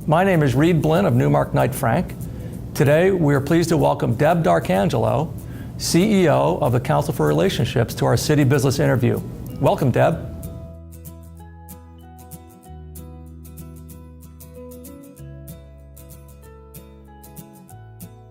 My name is Reed Blinn of Newmark Knight Frank. Today, we are pleased to welcome Deb D'Arcangelo, CEO of the Council for Relationships, to our Citybizlist interview. Welcome, Deb.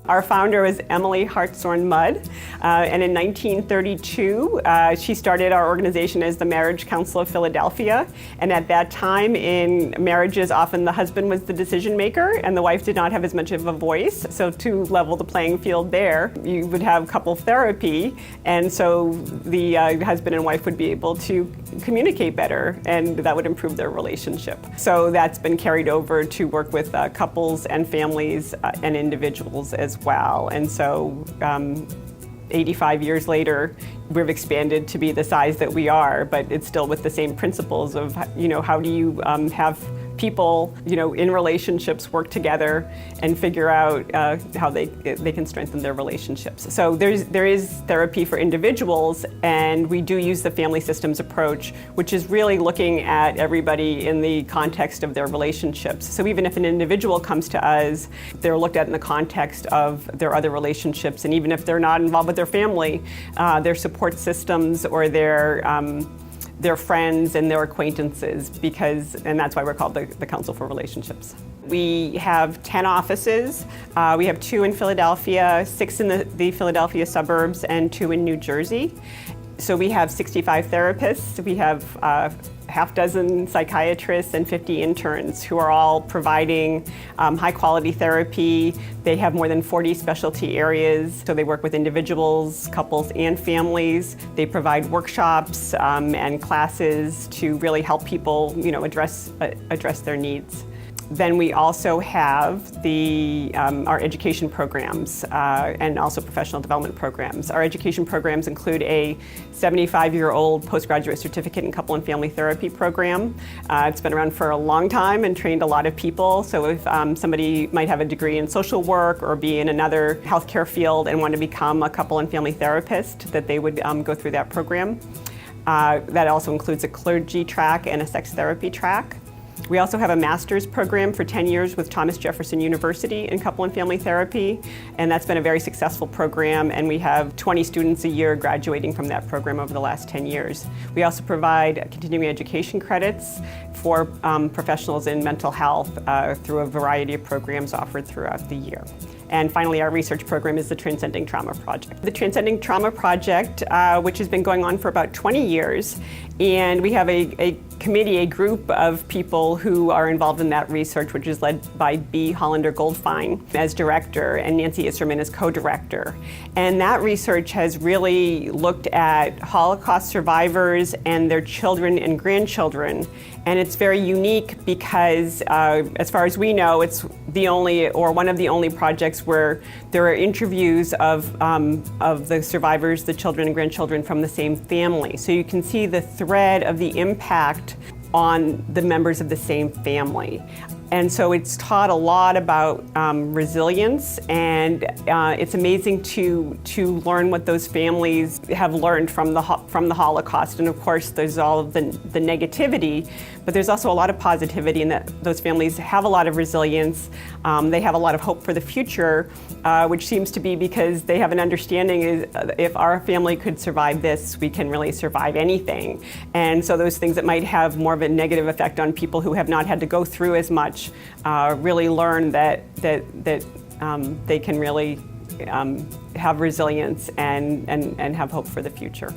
Our founder was Emily Hartshorn Mudd, and in 1932, she started our organization as the Marriage Council of Philadelphia. And at that time, in marriages, often the husband was the decision maker and the wife did not have as much of a voice. So to level the playing field there, you would have couple therapy, and so the husband and wife would be able to communicate better, and that would improve their relationship. So that's been carried over to work with couples and families and individuals as well. And so 85 years later, we've expanded to be the size that we are, but it's still with the same principles of, how do you have people, in relationships work together and figure out how they can strengthen their relationships. So there is therapy for individuals, and we do use the family systems approach, which is really looking at everybody in the context of their relationships. So even if an individual comes to us, they're looked at in the context of their other relationships, and even if they're not involved with their family, their support systems or their friends and their acquaintances, and that's why we're called the Council for Relationships. We have 10 offices. We have 2 in Philadelphia, 6 in the Philadelphia suburbs, and 2 in New Jersey. So we have 65 therapists. We have half dozen psychiatrists and 50 interns who are all providing high quality therapy. They have more than 40 specialty areas, so they work with individuals, couples, and families. They provide workshops and classes to really help people, address their needs. Then we also have our education programs and also professional development programs. Our education programs include a 75-year-old postgraduate certificate in couple and family therapy program. It's been around for a long time and trained a lot of people. So if somebody might have a degree in social work or be in another healthcare field and want to become a couple and family therapist, that they would go through that program. That also includes a clergy track and a sex therapy track. We also have a master's program for 10 years with Thomas Jefferson University in couple and family therapy, and that's been a very successful program, and we have 20 students a year graduating from that program over the last 10 years. We also provide continuing education credits for professionals in mental health through a variety of programs offered throughout the year. And finally, our research program is the Transcending Trauma Project. The Transcending Trauma Project, which has been going on for about 20 years, and we have a committee, a group of people who are involved in that research, which is led by B. Hollander Goldfein as director and Nancy Isserman as co-director. And that research has really looked at Holocaust survivors and their children and grandchildren. And it's very unique because, as far as we know, it's the only, or one of the only projects where there are interviews of the survivors, the children and grandchildren from the same family. So you can see the thread of the impact on the members of the same family. And so it's taught a lot about resilience, and it's amazing to learn what those families have learned from the Holocaust. And of course, there's all of the negativity, but there's also a lot of positivity in that those families have a lot of resilience. They have a lot of hope for the future, which seems to be because they have an understanding is if our family could survive this, we can really survive anything. And so those things that might have more of a negative effect on people who have not had to go through as much really learn that they can really have resilience and have hope for the future.